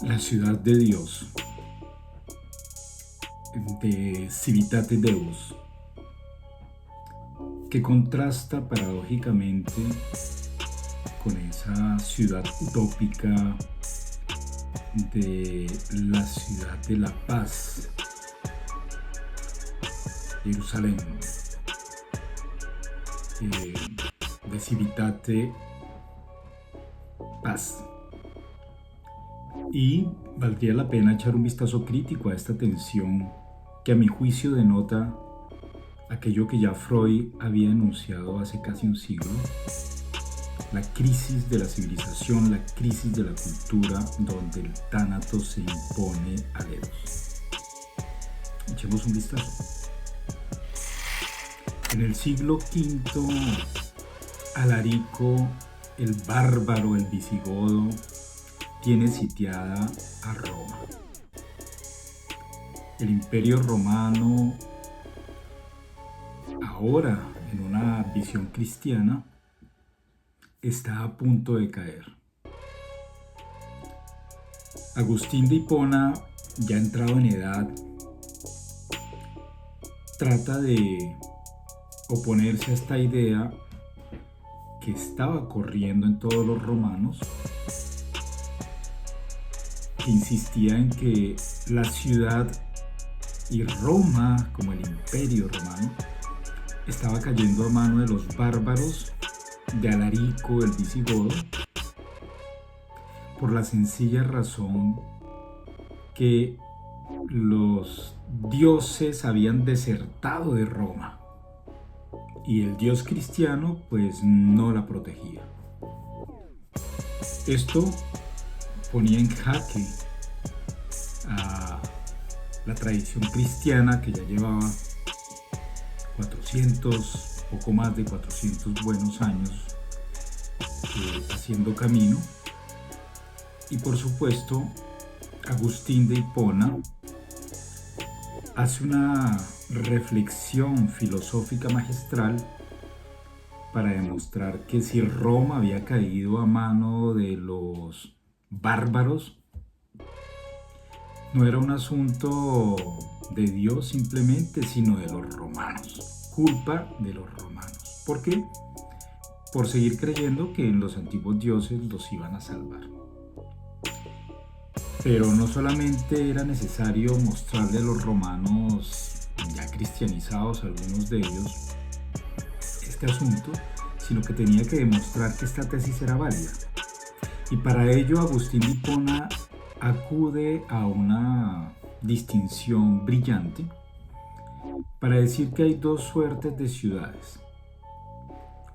La ciudad de Dios, de Civitate Deus, que contrasta paradójicamente con esa ciudad utópica de la ciudad de la paz, Jerusalén, de Civitate Paz. Y valdría la pena echar un vistazo crítico a esta tensión que a mi juicio denota aquello que ya Freud había enunciado hace casi un siglo: la crisis de la civilización, la crisis de la cultura, donde el tánatos se impone al eros. Echemos un vistazo. En el siglo V, Alarico, el bárbaro, el visigodo, tiene sitiada a Roma. El Imperio Romano, ahora en una visión cristiana, está a punto de caer. Agustín de Hipona, ya entrado en edad, trata de oponerse a esta idea que estaba corriendo en todos los romanos, que insistía en que la ciudad y Roma, como el Imperio Romano, estaba cayendo a mano de los bárbaros de Alarico el visigodo, por la sencilla razón que los dioses habían desertado de Roma y el dios cristiano pues no la protegía. Esto ponía en jaque a la tradición cristiana, que ya llevaba 400, poco más de 400 buenos años haciendo camino. Y por supuesto, Agustín de Hipona hace una reflexión filosófica magistral para demostrar que si Roma había caído a mano de los bárbaros, no era un asunto de Dios simplemente, sino de los romanos, culpa de los romanos. ¿Por qué? Por seguir creyendo que en los antiguos dioses los iban a salvar. Pero no solamente era necesario mostrarle a los romanos, ya cristianizados algunos de ellos, este asunto, sino que tenía que demostrar que esta tesis era válida. Y para ello Agustín de Hipona acude a una distinción brillante para decir que hay dos suertes de ciudades: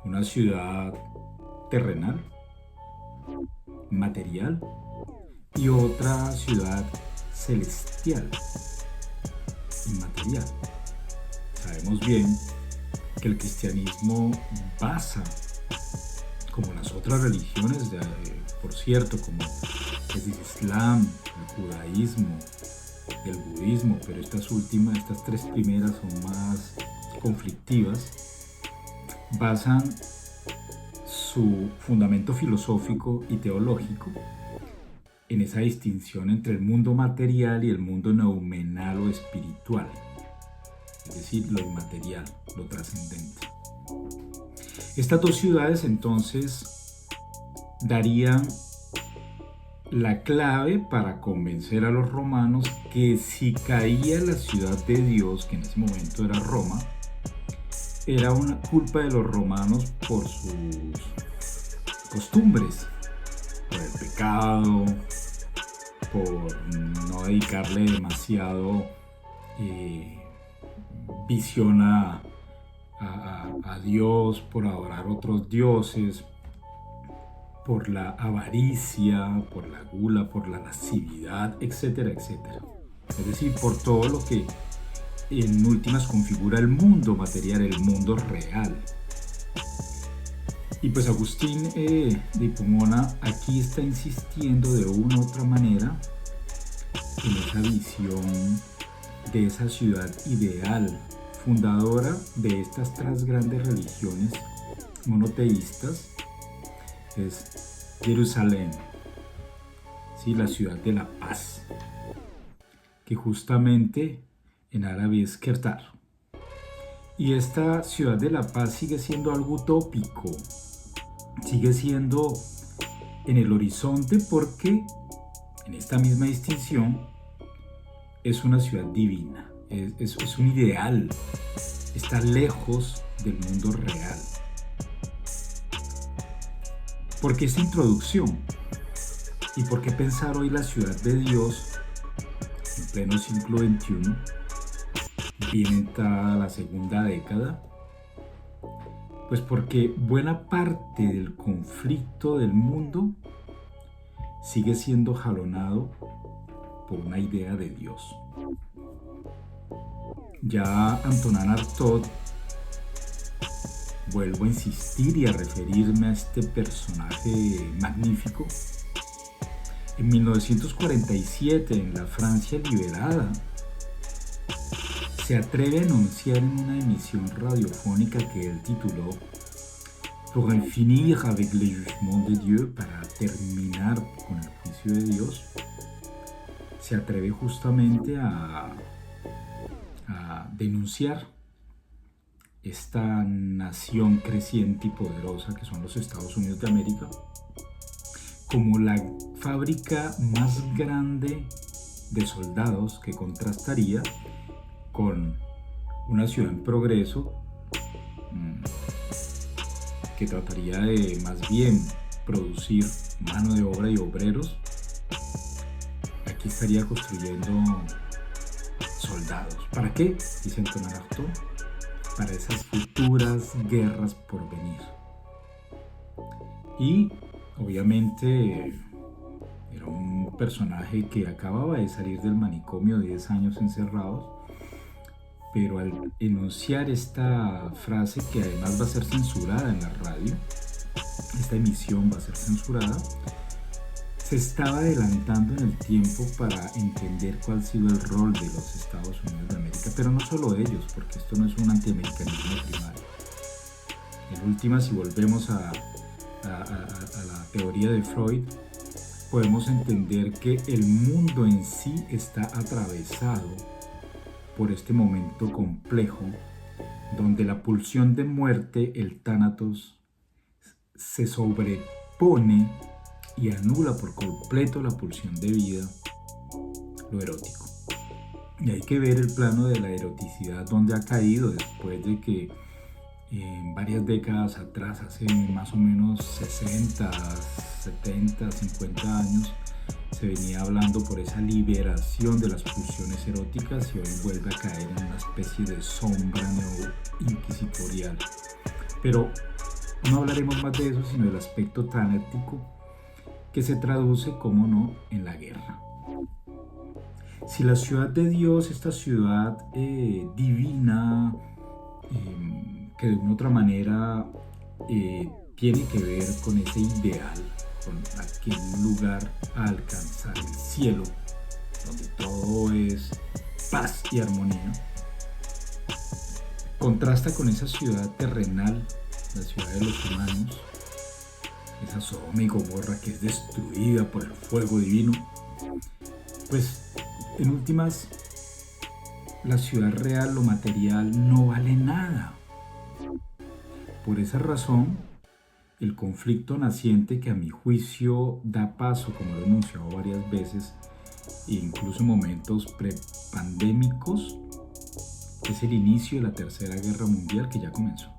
una ciudad terrenal, material, y otra ciudad celestial, inmaterial. Sabemos bien que el cristianismo basa, como las otras religiones, por cierto, como el Islam, el judaísmo, el budismo, pero estas tres primeras son más conflictivas, basan su fundamento filosófico y teológico en esa distinción entre el mundo material y el mundo noumenal o espiritual, es decir, lo inmaterial, lo trascendente. Estas dos ciudades entonces darían la clave para convencer a los romanos que si caía la ciudad de Dios, que en ese momento era Roma, era una culpa de los romanos por sus costumbres, por el pecado, por no dedicarle demasiado visión a Dios, por adorar otros dioses, por la avaricia, por la gula, por la lascividad, etcétera, etcétera. Es decir, por todo lo que en últimas configura el mundo material, el mundo real. Y pues Agustín de Hipona aquí está insistiendo de una u otra manera en esa visión de esa ciudad ideal, fundadora de estas tres grandes religiones monoteístas, es Jerusalén, ¿sí? La ciudad de la paz, que justamente en árabe es Kertar. Y esta ciudad de la paz sigue siendo algo utópico, sigue siendo en el horizonte porque en esta misma distinción es una ciudad divina, es un ideal, está lejos del mundo real. ¿Por qué esta introducción? ¿Y por qué pensar hoy la ciudad de Dios en pleno siglo XXI, bien entrada la segunda década? Pues porque buena parte del conflicto del mundo sigue siendo jalonado por una idea de Dios. Ya Antonin Artaud, vuelvo a insistir y a referirme a este personaje magnífico, en 1947, en la Francia liberada, se atreve a enunciar en una emisión radiofónica que él tituló Pour en finir avec le jugement de Dieu, para terminar con el juicio de Dios, se atreve justamente a denunciar esta nación creciente y poderosa que son los Estados Unidos de América como la fábrica más grande de soldados, que contrastaría con una ciudad en progreso que trataría de más bien producir mano de obra y obreros. Aquí estaría construyendo soldados. ¿Para qué? Dice Antonin Artaud. Para esas futuras guerras por venir. Y obviamente era un personaje que acababa de salir del manicomio, 10 años encerrados, pero al enunciar esta frase, que además va a ser censurada en la radio, esta emisión va a ser censurada, se estaba adelantando en el tiempo para entender cuál ha sido el rol de los Estados Unidos de América, pero no solo ellos, porque esto no es un antiamericanismo primario. En última, si volvemos a la teoría de Freud, podemos entender que el mundo en sí está atravesado por este momento complejo donde la pulsión de muerte, el tánatos, se sobrepone y anula por completo la pulsión de vida, lo erótico. Y hay que ver el plano de la eroticidad donde ha caído después de que en varias décadas atrás, hace más o menos 60, 70, 50 años, se venía hablando por esa liberación de las pulsiones eróticas y hoy vuelve a caer en una especie de sombra neo-inquisitorial. Pero no hablaremos más de eso, sino del aspecto tánato que se traduce, como no, en la guerra. Si la ciudad de Dios, esta ciudad divina, que de una u otra manera tiene que ver con ese ideal, con aquel lugar a alcanzar, el cielo, donde todo es paz y armonía, contrasta con esa ciudad terrenal, la ciudad de los humanos, esa Sodoma y Gomorra que es destruida por el fuego divino. Pues en últimas, la ciudad real, lo material, no vale nada. Por esa razón, el conflicto naciente, que a mi juicio da paso, como lo he enunciado varias veces, incluso en momentos prepandémicos, es el inicio de la Tercera Guerra Mundial, que ya comenzó.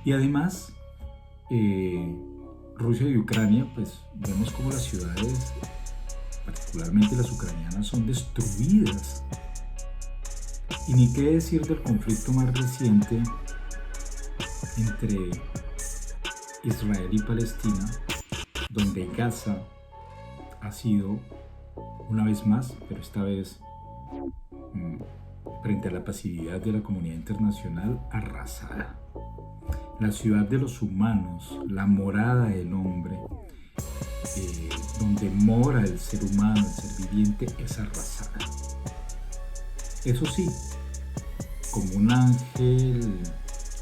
Y además, Rusia y Ucrania, pues vemos como las ciudades, particularmente las ucranianas, son destruidas. Y ni qué decir del conflicto más reciente entre Israel y Palestina, donde Gaza ha sido, una vez más, pero esta vez frente a la pasividad de la comunidad internacional, arrasada. La ciudad de los humanos, la morada del hombre, donde mora el ser humano, el ser viviente, es arrasada. Eso sí, como un ángel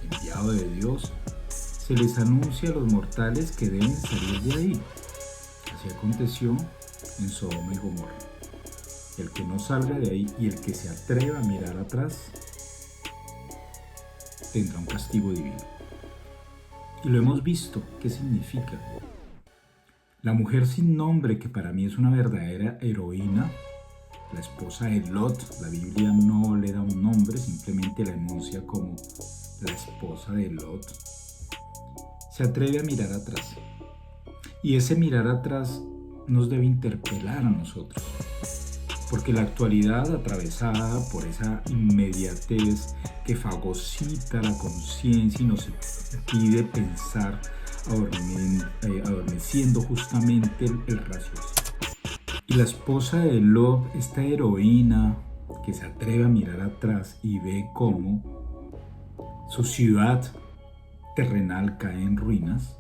enviado de Dios, se les anuncia a los mortales que deben salir de ahí. Así aconteció en Sodoma y Gomorra. El que no salga de ahí y el que se atreva a mirar atrás tendrá un castigo divino. Y lo hemos visto. ¿Qué significa? La mujer sin nombre, que para mí es una verdadera heroína, la esposa de Lot, la Biblia no le da un nombre, simplemente la enuncia como la esposa de Lot, se atreve a mirar atrás. Y ese mirar atrás nos debe interpelar a nosotros, porque la actualidad, atravesada por esa inmediatez que fagocita la conciencia y nos impide pensar, adormeciendo justamente el raciocinio. Y la esposa de Lot, esta heroína que se atreve a mirar atrás y ve cómo su ciudad terrenal cae en ruinas,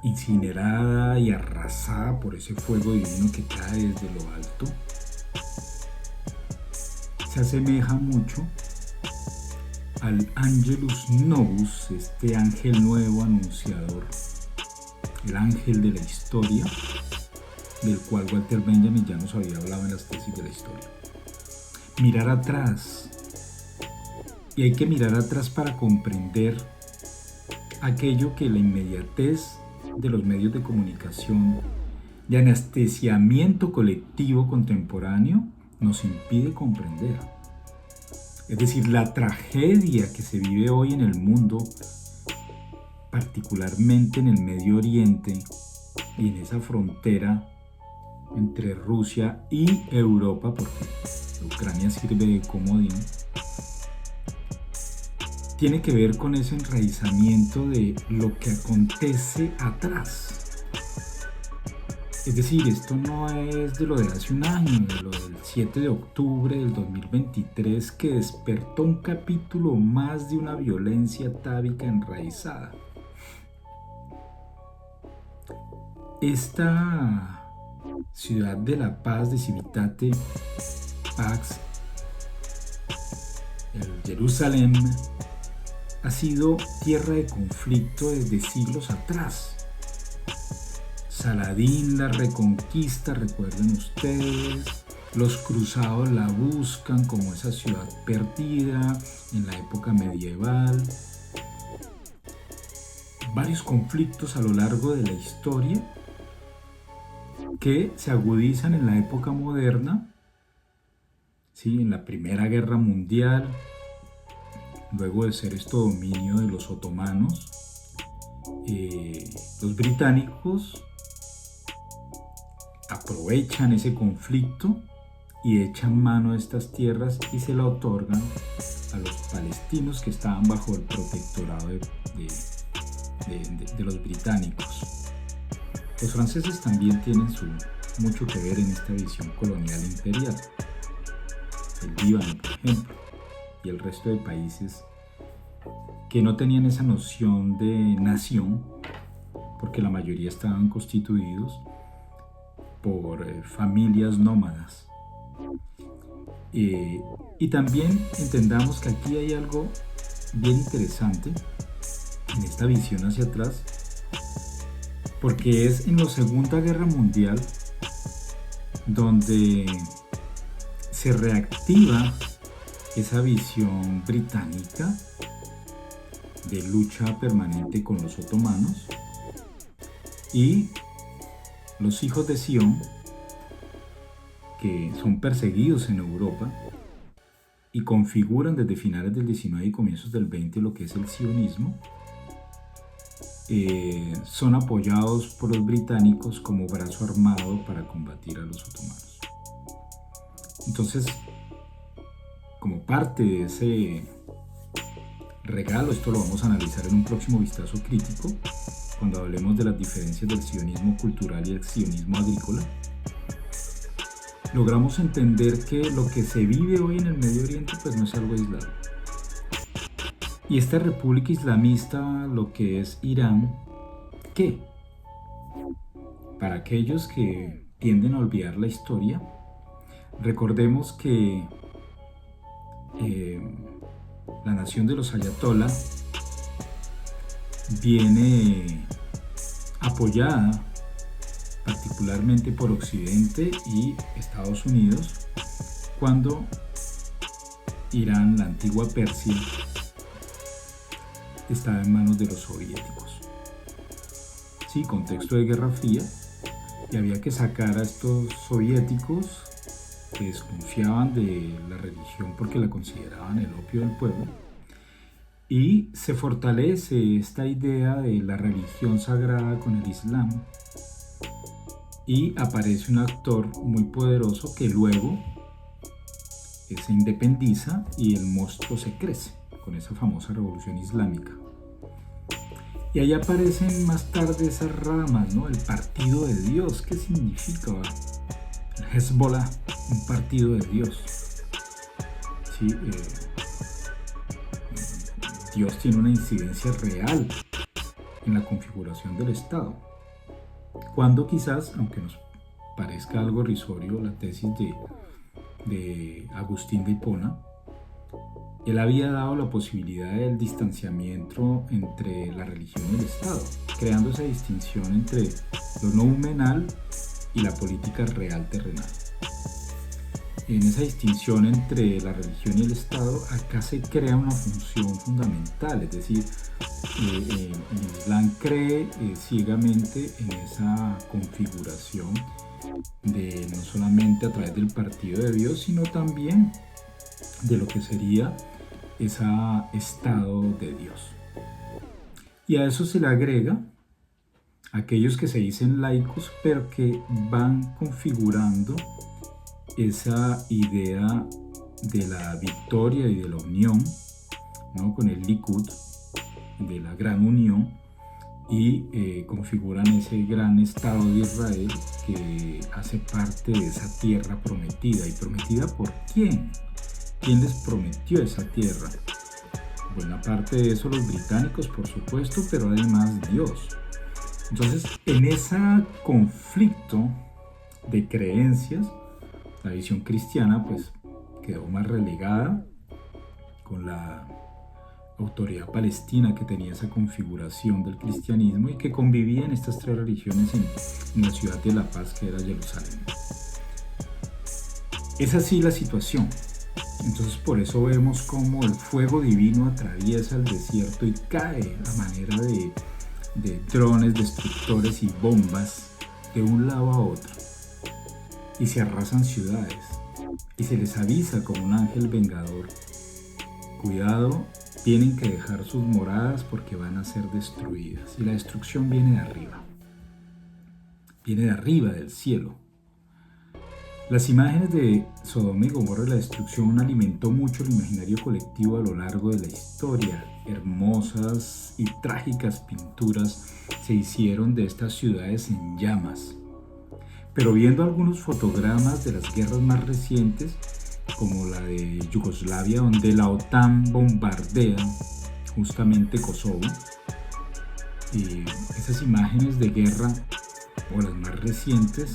incinerada y arrasada por ese fuego divino que cae desde lo alto, se asemeja mucho al Angelus Novus, este ángel nuevo anunciador, el ángel de la historia, del cual Walter Benjamin ya nos había hablado en las tesis de la historia. Mirar atrás. Y hay que mirar atrás para comprender aquello que la inmediatez de los medios de comunicación, de anestesiamiento colectivo contemporáneo, nos impide comprender. Es decir, la tragedia que se vive hoy en el mundo, particularmente en el Medio Oriente y en esa frontera entre Rusia y Europa, porque Ucrania sirve de comodín, tiene que ver con ese enraizamiento de lo que acontece atrás. Es decir, esto no es de lo de hace un año, de lo del 7 de octubre del 2023, que despertó un capítulo más de una violencia atávica enraizada. Esta ciudad de la paz de Civitate Pax, el Jerusalén, ha sido tierra de conflicto desde siglos atrás. Saladín la reconquista, recuerden ustedes, los cruzados la buscan como esa ciudad perdida en la época medieval. Varios conflictos a lo largo de la historia que se agudizan en la época moderna, ¿sí? En la Primera Guerra Mundial, luego de ser esto dominio de los otomanos, los británicos aprovechan ese conflicto y echan mano a estas tierras y se la otorgan a los palestinos que estaban bajo el protectorado de los británicos. Los franceses también tienen mucho que ver en esta visión colonial imperial. El Líbano, por ejemplo, y el resto de países que no tenían esa noción de nación, porque la mayoría estaban constituidos por familias nómadas. Y también entendamos que aquí hay algo bien interesante en esta visión hacia atrás, porque es en la Segunda Guerra Mundial donde se reactiva esa visión británica de lucha permanente con los otomanos, y los hijos de Sión, que son perseguidos en Europa y configuran desde finales del 19 y comienzos del 20 lo que es el sionismo, son apoyados por los británicos como brazo armado para combatir a los otomanos. Entonces, como parte de ese regalo, esto lo vamos a analizar en un próximo vistazo crítico, cuando hablemos de las diferencias del sionismo cultural y el sionismo agrícola, logramos entender que lo que se vive hoy en el Medio Oriente pues no es algo aislado. Y esta república islamista, lo que es Irán, ¿qué? Para aquellos que tienden a olvidar la historia, recordemos que la nación de los ayatollah viene apoyada particularmente por Occidente y Estados Unidos, cuando Irán, la antigua Persia, estaba en manos de los soviéticos. Sí, contexto de Guerra Fría, y había que sacar a estos soviéticos que desconfiaban de la religión porque la consideraban el opio del pueblo, y se fortalece esta idea de la religión sagrada con el Islam, y aparece un actor muy poderoso que luego se independiza y el monstruo se crece con esa famosa revolución islámica. Y ahí aparecen más tarde esas ramas, ¿no? El partido de Dios. ¿Qué significa el Hezbollah? Un partido de Dios. Sí, Dios tiene una incidencia real en la configuración del Estado. Cuando quizás, aunque nos parezca algo risorio la tesis de Agustín de Hipona, él había dado la posibilidad del distanciamiento entre la religión y el Estado, creando esa distinción entre lo nominal y la política real terrenal. En esa distinción entre la religión y el Estado, acá se crea una función fundamental, es decir, el Islam cree ciegamente en esa configuración de no solamente a través del partido de Dios, sino también de lo que sería ese estado de Dios. Y a eso se le agrega aquellos que se dicen laicos, pero que van configurando esa idea de la victoria y de la unión, ¿no? Con el Likud, de la gran unión, y configuran ese gran Estado de Israel que hace parte de esa tierra prometida. ¿Y prometida por quién? ¿Quién les prometió esa tierra? Buena parte de eso los británicos, por supuesto, pero además Dios. Entonces, en ese conflicto de creencias, la visión cristiana pues quedó más relegada con la autoridad palestina, que tenía esa configuración del cristianismo y que convivía en estas tres religiones en la ciudad de la paz, que era Jerusalén. Es así la situación. Entonces por eso vemos cómo el fuego divino atraviesa el desierto y cae a manera de drones destructores y bombas de un lado a otro, y se arrasan ciudades y se les avisa como un ángel vengador: cuidado, tienen que dejar sus moradas porque van a ser destruidas. Y la destrucción viene de arriba del cielo. Las imágenes de Sodoma y Gomorra y la destrucción alimentó mucho el imaginario colectivo a lo largo de la historia. Hermosas y trágicas pinturas se hicieron de estas ciudades en llamas. Pero viendo algunos fotogramas de las guerras más recientes, como la de Yugoslavia, donde la OTAN bombardea justamente Kosovo, y esas imágenes de guerra, o las más recientes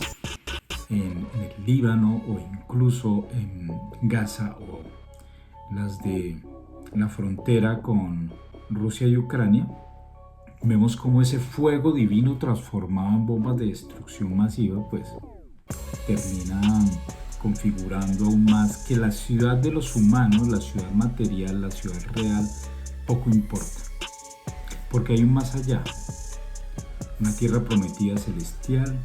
en el Líbano o incluso en Gaza, o las de la frontera con Rusia y Ucrania, vemos cómo ese fuego divino transformado en bombas de destrucción masiva pues termina configurando aún más que la ciudad de los humanos, la ciudad material, la ciudad real, poco importa, porque hay un más allá, una tierra prometida celestial,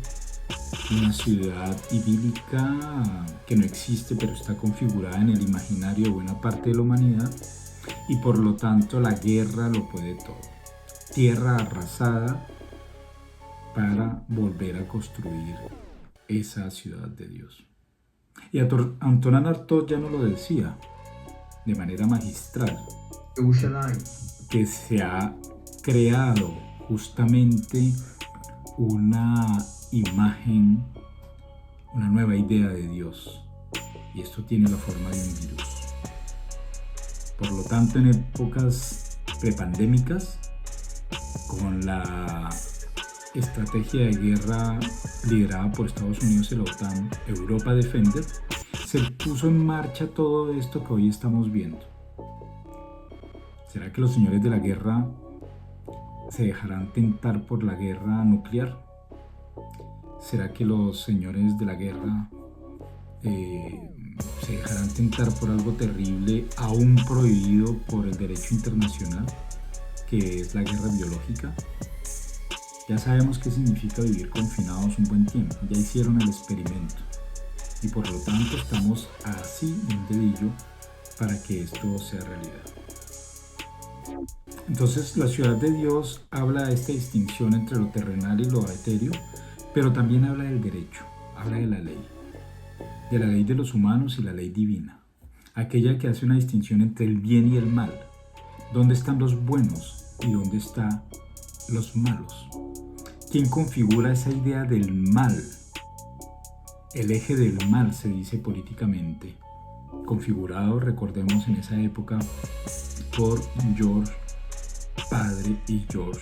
una ciudad idílica que no existe pero está configurada en el imaginario de buena parte de la humanidad, y por lo tanto la guerra lo puede todo. Tierra arrasada para volver a construir esa ciudad de Dios. Y Antonin Artaud ya nos lo decía de manera magistral, que se ha creado justamente una imagen, una nueva idea de Dios, y esto tiene la forma de un virus. Por lo tanto, en épocas prepandémicas, con la estrategia de guerra liderada por Estados Unidos y la OTAN, Europa Defender, se puso en marcha todo esto que hoy estamos viendo. ¿Será que los señores de la guerra se dejarán tentar por la guerra nuclear? ¿Será que los señores de la guerra se dejarán tentar por algo terrible, aún prohibido por el derecho internacional, que es la guerra biológica? Ya sabemos qué significa vivir confinados un buen tiempo, ya hicieron el experimento y por lo tanto estamos así un dedillo para que esto sea realidad. Entonces la ciudad de Dios habla de esta distinción entre lo terrenal y lo etéreo, pero también habla del derecho, habla de la ley de los humanos y la ley divina, aquella que hace una distinción entre el bien y el mal, dónde están los buenos y dónde están los malos. ¿Quién configura esa idea del mal? El eje del mal se dice políticamente, configurado, recordemos, en esa época por George Padre y George,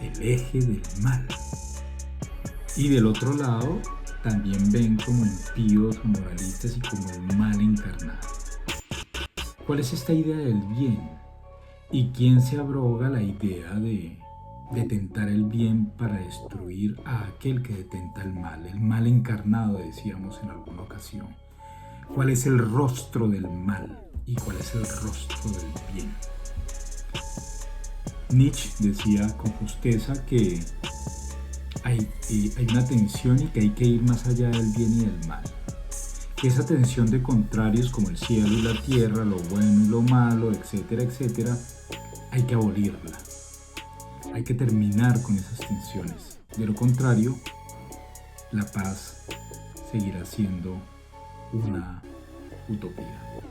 el eje del mal. Y del otro lado también ven como impíos, moralistas y como el mal encarnado. ¿Cuál es esta idea del bien? ¿Y quién se abroga la idea de tentar el bien para destruir a aquel que detenta el mal encarnado, decíamos en alguna ocasión? ¿Cuál es el rostro del mal y cuál es el rostro del bien? Nietzsche decía con justeza que hay una tensión y que hay que ir más allá del bien y del mal. Que esa tensión de contrarios como el cielo y la tierra, lo bueno y lo malo, etcétera, etcétera, hay que abolirla. Hay que terminar con esas tensiones. De lo contrario, la paz seguirá siendo una utopía.